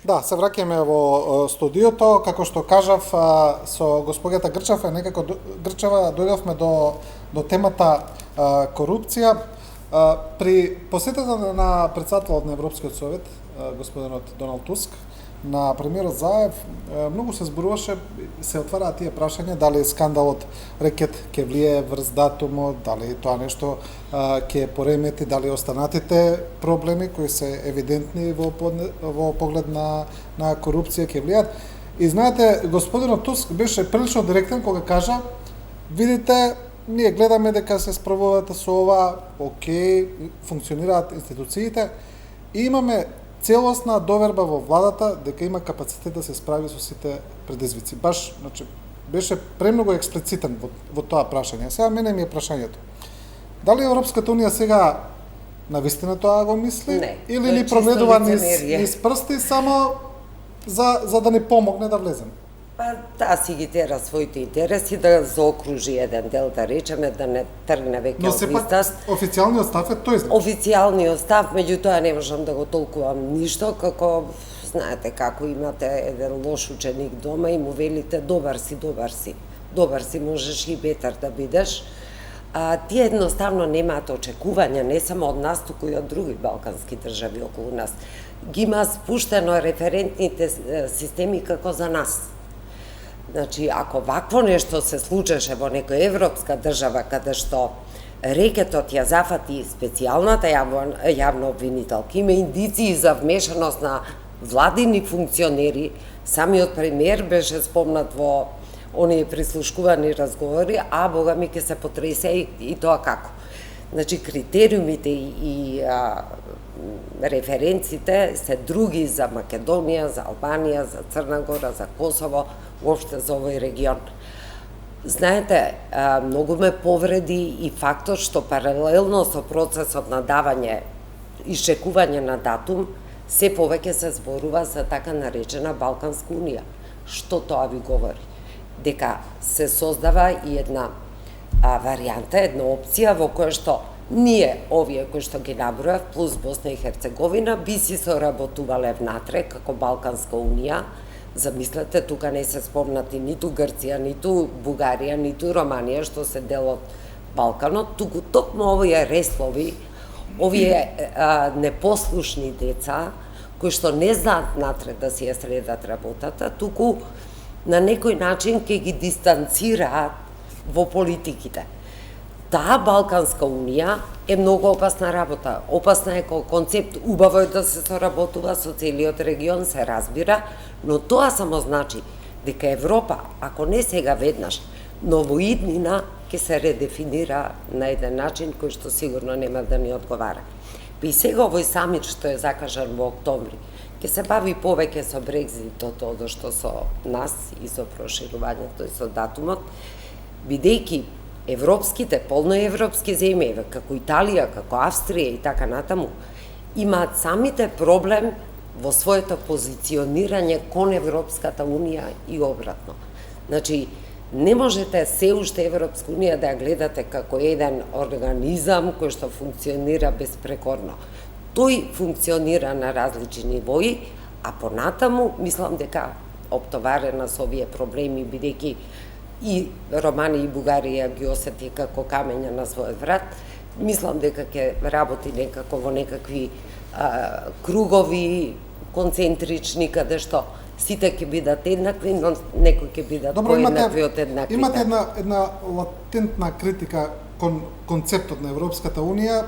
Да, се враќаме во студиото, како што кажав, со господјата Грчева дојдовме до темата корупција. При посетата на председателот на Европскиот совет, господинот Доналд Туск, на премиерот Заев, многу се зборуваше, се отвараат тие прашања дали скандалот рекет ќе влие врз датумот, дали тоа нешто ќе поремети, дали останатите проблеми кои се евидентни во поглед на корупција ќе влијат. И знаете, господинот Туск беше прилично директен кога кажа: видите, ние гледаме дека се справувате со ова, окей, функционираат институциите и имаме целосна доверба во владата дека има капацитет да се справи со сите предизвици. Баш, значи, беше премногу експлицитен во тоа прашање. Сега мене ми е прашањето: дали Европската унија сега навистина тоа го мисли, не, или ни промедува низ прсти само за да ни помогне да влезем? Па таа си ги тера своите интереси да заокружи еден дел, да речеме, да не тргне веќе од листас. Но сепак официјалниот став е тој, значи. Официјалниот став, меѓутоа не можам да го толкувам ништо, како знаете како имате еден лош ученик дома и му велите добар си, можеш и бетар да бидеш. Тие едноставно немаат очекувања не само од нас, туку и од други балкански држави околу нас. Ги има спуштено референтните системи како за нас. Значи, ако вакво нешто се случеше во некоја европска држава, каде што рекетот ја зафати специјалната јавна обвинителка, има индиции за вмешаност на владини функционери, самиот премиер беше спомнат во оние прислушкувани разговори, а бога ми ќе се потресе и тоа како. Значи, критериумите и референците се други за Македонија, за Албанија, за Црна Гора, за Косово, уопште за овој регион. Знаете, многу ме повреди и фактот што паралелно со процесот на давање и чекување на датум, се повеќе се зборува за така наречена Балканска унија. Што тоа ви говори? Дека се создава и една варијанта, една опција во која што ние, овие кои што ги набројав, плюс Босна и Херцеговина, би си соработувале внатре како Балканска унија. Замислете, тука не се спомнати ниту Грција, ниту Бугарија, ниту Романија, што се дел од Балканот, туку токму овие реслови, овие непослушни деца, кои што не знаат натре да си ја следат работата, туку на некој начин ќе ги дистанцираат во политиките. Таа Балканска унија е многу опасна работа. Опасна е како концепт, убаво е да се соработува со целиот регион, се разбира, но тоа само значи дека Европа, ако не сега веднаш, но во иднина ќе се редефинира на еден начин кој што сигурно нема да ни одговара. И сега овој самит што е закажан во октомври, ќе се бави повеќе со Брекзитот, одошто со нас и со проширувањето и со датумот, бидејќи европските, полноевропски земји, како Италија, како Австрија и така натаму, имаат самите проблем во своето позиционирање кон Европската унија и обратно. Значи, не можете се уште Европска унија да ја гледате како еден организам кој што функционира безпрекорно. Тој функционира на различни нивои, а понатаму мислам дека оптоварена со овие проблеми, бидејќи и Романија и Бугарија ги осети како камења на својот врат, мислам дека ќе работи некако во некакви кругови концентрични, каде што сите ќе бидат еднакви, но некои ќе бидат поеднакви од еднаквите. Имате една латентна критика кон концептот на Европската унија.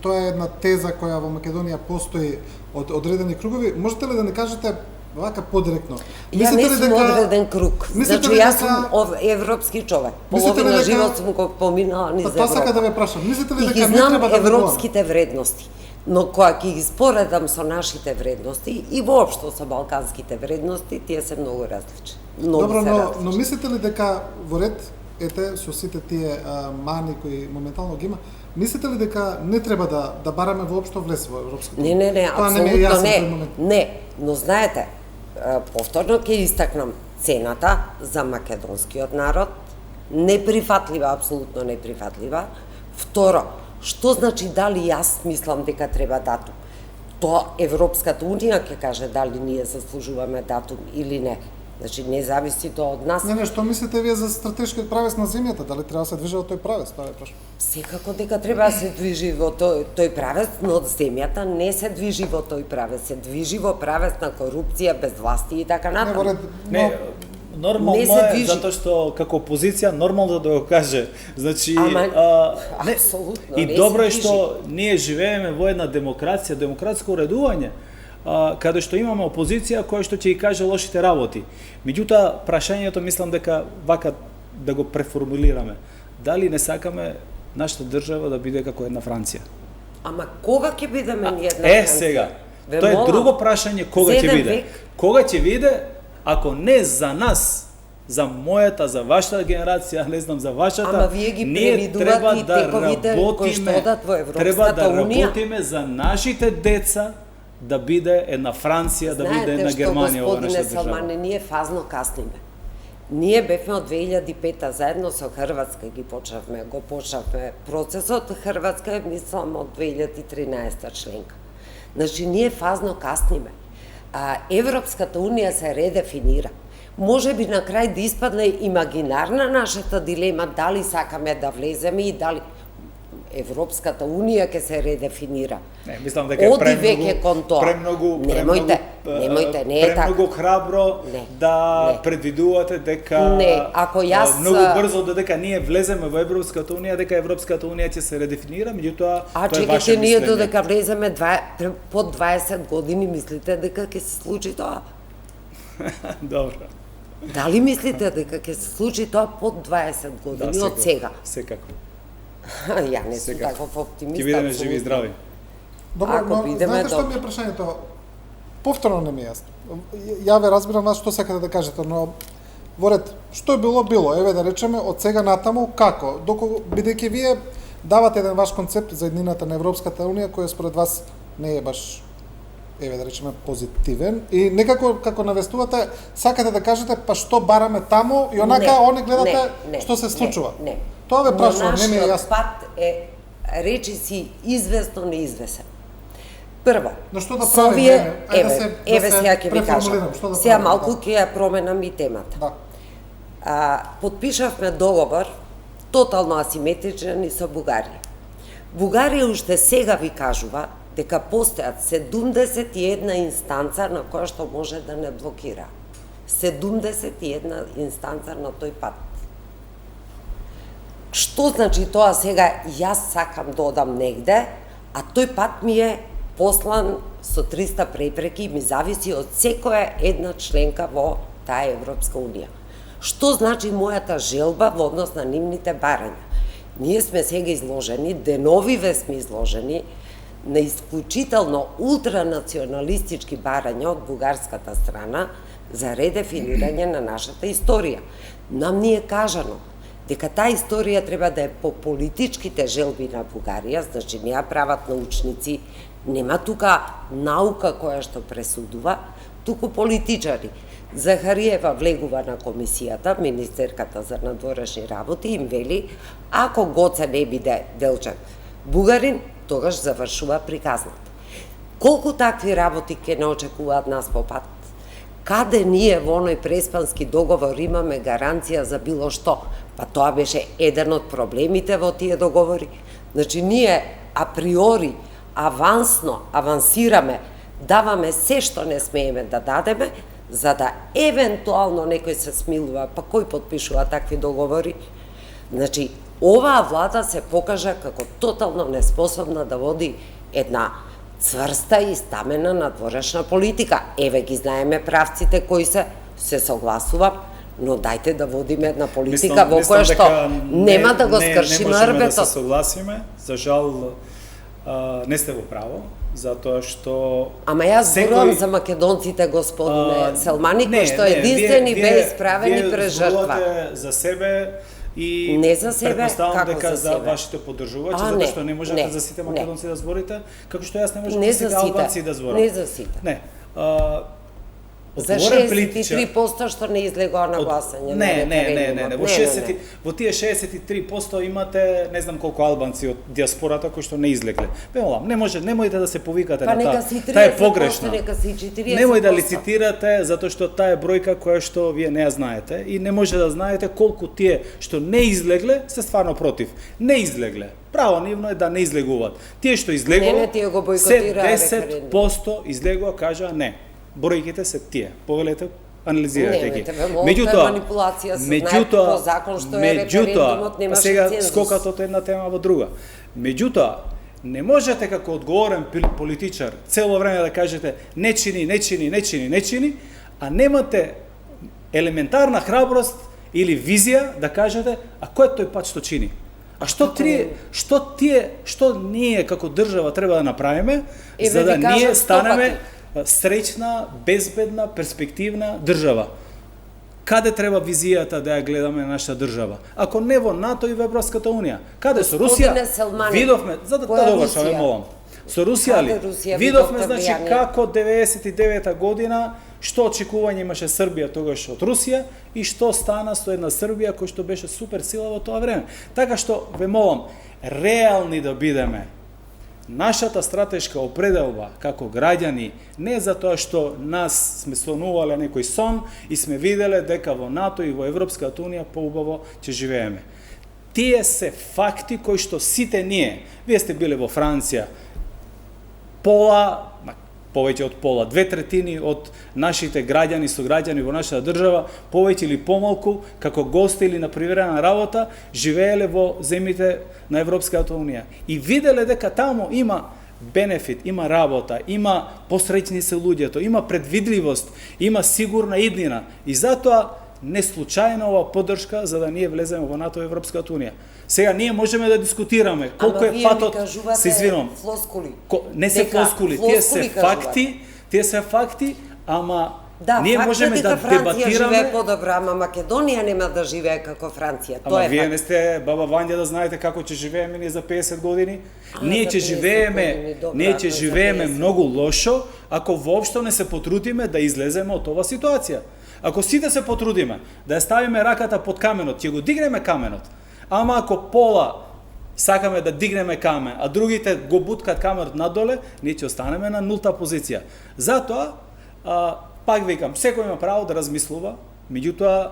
Тоа е една теза која во Македонија постои од одредени кругови. Можете ли да не кажете вака подиректно? Ја не сум одреден круг. Значи, јас сум европски човек. Половина живот сум го поминала низ Европа. Тоа сака да ве прашам. Мислите ли дека не треба да европските вредности? Но кога ќе ги споредам со нашите вредности и воопшто со балканските вредности, тие се многу различни. Добро, но мислите ли дека во ред со сите тие мани кои моментално ги има, мислите ли дека не треба да бараме воопшто влез во Европската унија? Не, апсолутно не. Но знаете, повторно ќе истакнам цената за македонскиот народ, неприфатлива, апсолутно неприфатлива. Второ, што значи дали јас мислам дека треба датум? Тоа Европската Унија ќе каже дали ние заслужуваме датум или не. Значи, не зависи тоа од нас. Не, што мислите вие за стратешкиот правец на земјата? Дали треба да се движи во тој правец? Тоа е прашање. Секако дека треба да се движи во тој правец, но земјата не се движи во тој правец, се движи во правец на корупција, безвласти и така натаму. Нормално е, затоа што како опозиција нормално да го каже. Значи, апсолутно, и добро е што ние живееме во една демокрација, демократско уредување, каде што имаме опозиција која што ќе ги каже лошите работи. Меѓутоа, прашањето мислам дека вака да го преформулираме. Дали не сакаме нашата држава да биде како една Франција? Ама кога ќе бидеме ние една Франција? Сега, тоа е друго прашање, кога ќе биде. Кога ќе биде, ако не за нас, за мојата, за вашата генерација, не знам за вашата, ама вие ги превидувате и тековите кои што одат во Европската Унија. Треба да работиме за нашите деца, да биде една Франција, да биде една Германија во нашата држава. Знаете што, господине Салмане, ние фазно касниме. Ние бевме од 2005 заедно со Хрватска го почнавме процесот. Хрватска е, мислам, од 2013 членка. Значи, ние фазно касниме. Европската Унија се редефинира. Може би на крај да испадне имагинарна нашата дилема дали сакаме да влеземе и дали Европската Унија ќе се редефинира. Не, мислам дека е премногу, немојте, не е така. Премногу храбро да предвидувате дека ако јас многу брзо додека ние влеземе во Европската Унија, дека Европската Унија ќе се редефинира, меѓутоа тоа е ваше мислење. Чекайте, ние додека влеземе под 20 години, мислите дека ќе се случи тоа? Добро. Дали мислите дека ќе се случи тоа под 20 години од сега? Секако. Ја не сум таков оптимист. Ќе бидеме живи и здрави. Добро, но знаете што ми е прашањето? Повторно не ми е јасно. Ја ве разбирам вас што сакате да кажете, но во ред, што е било, еве да речеме од сега натаму како? Бидејќи вие давате еден ваш концепт за еднината на Европската Унија кој според вас не е баш, еве да речеме, позитивен и некако како навестувате сакате да кажете па што бараме таму и онака они гледате што се случува. Не. Тоа ве прашувам, не ми е јасно. Нашиот пат е речиси известно неизвесен. Прво, но што да правиме? Еве сега ќе ви кажам. Сега малку ќе ја променам и темата. Да. Подпишавме договор тотално асиметричен и со Бугарија. Бугарија уште сега ви кажува дека постојат 71 инстанца на која што може да не блокира. 71 инстанца на тој пат. Што значи тоа сега јас сакам да одам негде, а тој пат ми е послан со 300 препреки и ми зависи од секоја една членка во таа Европска Унија. Што значи мојата желба во однос на нивните барања? Ние сме сега изложени, деновиве сме изложени на исклучително ултранационалистички барања од бугарската страна за редефинирање на нашата историја. Нам ни е кажано дека таа историја треба да е по политичките желби на Бугарија, значи не ја прават научници, нема тука наука која што пресудува, туку политичари. Захариева влегува на комисијата, министерката за надворешни работи, им вели, ако Гоце не биде Делчев бугарин, тогаш завршува приказната. Колку такви работи ќе не очекуваат нас по пат? Каде ние во оној преспански договор имаме гаранција за било што? Па тоа беше еден од проблемите во тие договори. Значи, ние априори, авансираме, даваме се што не смееме да дадеме, за да евентуално некој се смилува, па кој подпишува такви договори? Значи, оваа влада се покажа како тотално неспособна да води една цврста и стамена надворешна политика. Еве ги знаеме правците кои се согласувам, но дајте да водиме една политика во која што нема да го скршиме рбето. Не можеме да се согласиме, за жал не сте во право, затоа што... Ама јас зборувам за македонците, господине Селмани, кои што единствени беа исправени пред жртва. Вие зборувате за себе и не за себе, предпоставам дека за себе? вашите поддржувачи, затоа што не можете за сите македонци да зборите, како што јас не можам не за сите албанци да зборам. Не за сите. Не. За odgovoran političar... 63% što ne izlegao na glasanje. Ne. Во тие 63% имате не знам колку албанци од диаспората кои што не излегле. Немојте да се повикате на таа. Таа е погрешна. Нека си 40%. Немој да лицитирате, затоа што таа е бројка која што вие не ја знаете и не може да знаете колку тие што не излегле се стварно против. Не излегле. Право нивно е да не излегуваат. Тие што излегува, се 10% излегува, кажа не. Бројките се тие. Повелете, анализирате ги. Меѓутоа, сега скокат од една тема во друга. Меѓутоа, не можете како одговорен политичар цело време да кажете не чини, а немате елементарна храброст или визија да кажете а кој е тој пат што чини? А што ние како држава треба да направиме за да ние станеме среќна, безбедна, перспективна држава? Каде треба визијата да ја гледаме на нашата држава? Ако не во НАТО и во Европската унија. Каде со Русија? Видовме, за да довршаме, молам. Со Русија ли? Видовме, значи, како 99-та година, што очекување имаше Србија тогаш од Русија и што стана со една Србија која што беше супер сила во тоа време. Така што, ве молам, реални да бидеме. Нашата стратешка определба како граѓани не за тоа што нас сме сонувале некој сон и сме виделе дека во НАТО и во Европската унија поубаво ќе живееме. Тие се факти кои што сите ние, вие сте биле во Франција, повеќе од пола, 2/3 од нашите граѓани, сограѓани во нашата држава, повеќе или помалку, како гости или на привремен работа, живееле во земјите на Европската унија. И виделе дека таму има бенефит, има работа, има посреќни се луѓето, има предвидливост, има сигурна иднина. И затоа не случајно ова поддршка за да ние влеземе во НАТО и Европската унија. Сега ние можеме да дискутираме колку е патот, се извинувам. Флоскули. Не се флоскули, тие се факти, ама ние можеме да дебатираме. Франција живее подобро, ама Македонија нема да живее како Франција. Ама вие не сте баба Вања да знаете како ќе живееме ние за 50 години. Ние ќе живееме многу лошо ако воопшто не се потрудиме да излеземе од оваа ситуација. Ако сите се потрудиме да ја ставиме раката под каменот, ќе го дигнеме каменот. Ама ако пола сакаме да дигнеме камен, а другите го буткат каменот надоле, ние ќе останеме на нулта позиција. Затоа, пак викам, секој има право да размислува, меѓутоа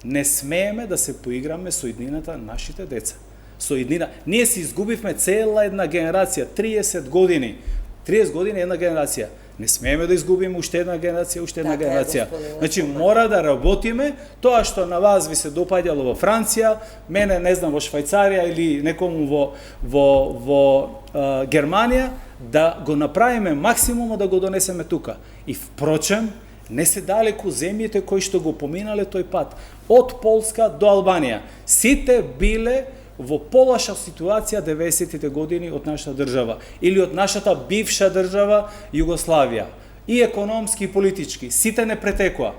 не смееме да се поиграме со иднината на нашите деца. Со иднина. Ние си изгубивме цела една генерација, 30 години. 30 години една генерација. Не смееме да изгубиме уште една генерација, Значи, мора да работиме тоа што на вас ви се допаѓало во Франција, мене, не знам, во Швајцарија или некому во Германија, да го направиме максимумо да го донесеме тука. И впрочем, не се далеку земјите кои што го поминале тој пат. Од Полска до Албанија. Сите биле во полоша ситуација 90-тите години од нашата држава или од нашата бивша држава Југославија. И економски и политички. Сите не претекоа.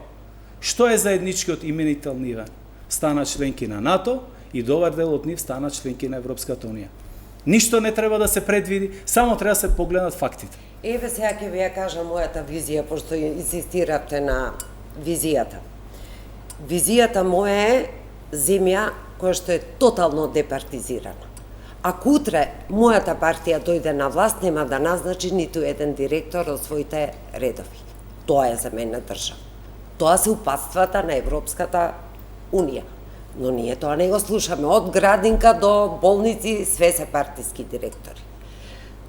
Што е заедничкиот именител нивен? Стана членки на НАТО и добар дел од нив стана членки на Европската унија. Ништо не треба да се предвиди, само треба да се погледнат фактите. Еве сега ќе ви ја кажам мојата визија, пошто инсистиравте на визијата. Визијата моја е земја која што е тотално департизирана. Ако утре мојата партија дојде на власт, нема да назначи ниту еден директор од своите редови. Тоа е за мене држава. Тоа се упатствата на Европската унија. Но ние тоа не го слушаме. Од градинка до болници, све се партиски директори.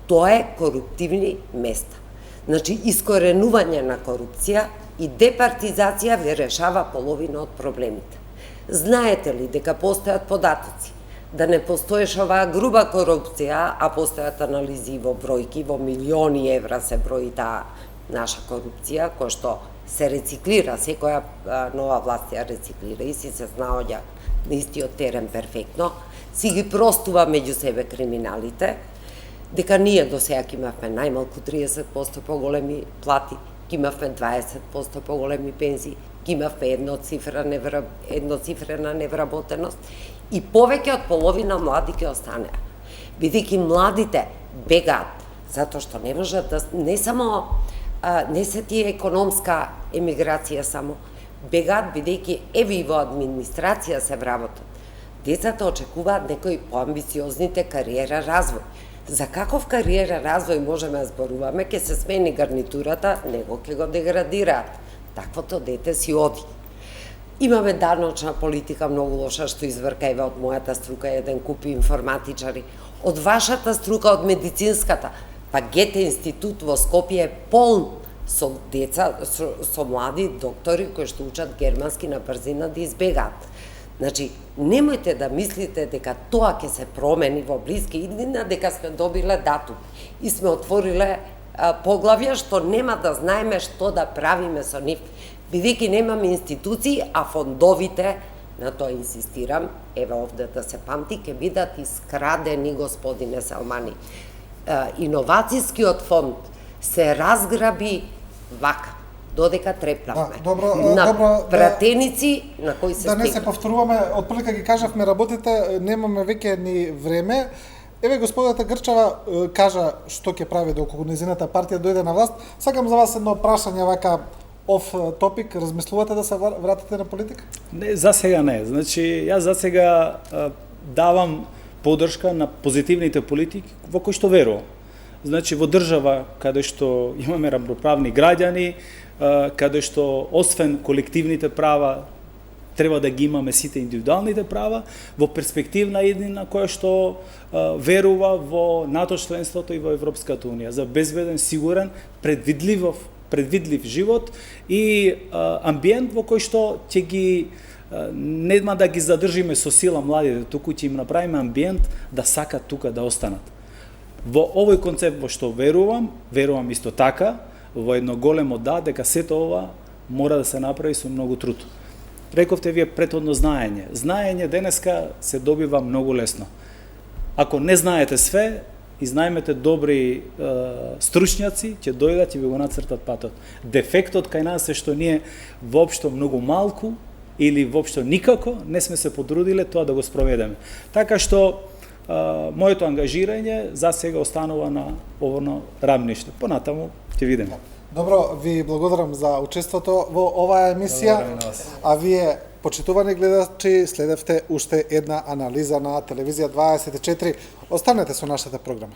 Тоа е коруптивни места. Значи, искоренување на корупција и департизација ви решава половина од проблемите. Знаете ли дека постојат податоци да не постоеше оваа груба корупција, а постојат анализи во бројки, во милиони евра се брои таа наша корупција, која што се рециклира, секоја нова власт ја рециклира и си се снаоѓа на истиот терен перфектно, си ги простува меѓу себе криминалите, дека ние до сега имавме најмалку 30% поголеми плати, имавме 20% поголеми пензии, имавме едноцифрена невработеност и повеќе од половина млади ќе останеа. Бидејќи младите бегаат, затоа што не можат да, не само, не се тие економска емиграција само. Бегаат бидејќи еве и во администрација се вработат. Децата очекуваат некои поамбициозните кариера развој. За каков кариера развој можеме да зборуваме, ќе се смени гарнитурата, него ќе го деградираат. Таквото дете си оди. Имаме даночна политика многу лоша што изврка еве од мојата струка еден куп информатичари, од вашата струка, од медицинската, па Гете институт во Скопје е полн со деца, со млади доктори кои што учат германски на брзина да избегаат. Значи, немојте да мислите дека тоа ќе се промени во блиски иднина, дека сме добиле датум и сме отвориле поглавја што нема да знаеме што да правиме со нив, бидејќи немаме институции, а фондовите, на тоа инсистирам, еве овде да се памти, ќе бидат искрадени, господине Салмани. Иновацијскиот фонд се разграби вака, додека трепнавме. На пратеници на кои се стигна. Да не се повторуваме, отприлика ги кажавме работите, немаме веќе ни време. Еве господата Грчева кажа што ќе прави доколку незината партија дојде на власт. Сакам за вас едно прашање вака оф топик, размислувате да се вратите на политика? Не, за сега не. Значи, јас за сега давам поддршка на позитивните политики во кои што верувам. Значи, во држава каде што имаме равноправни граѓани, каде што освен колективните права треба да ги имаме сите индивидуалните права, во перспективна иднина која што верува во НАТО членството и во Европската унија за безбеден, сигурен, предвидлив живот и амбиент во кој што ќе ги нема да ги задржиме со сила младите, туку ќе им направиме амбиент да сакат тука да останат. Во овој концепт во што верувам исто така, во едно големо да, дека сето ова мора да се направи со многу труд. Рековте вие претhodно знаење. Знаење денеска се добива многу лесно. Ако не знаете све, изнајмете добри стручњаци, ќе дојдат и ви го нацртат патот. Дефектот кај нас е што ние воопшто многу малку или воопшто никако не сме се потрудиле тоа да го спроведеме. Така што моето ангажирање за сега останува на овоно рамниште. Понатаму ќе видиме. Добро, ви благодарам за учеството во оваа емисија, а вие, почитувани гледачи, следевте уште една анализа на Телевизија 24. Останете со нашата програма.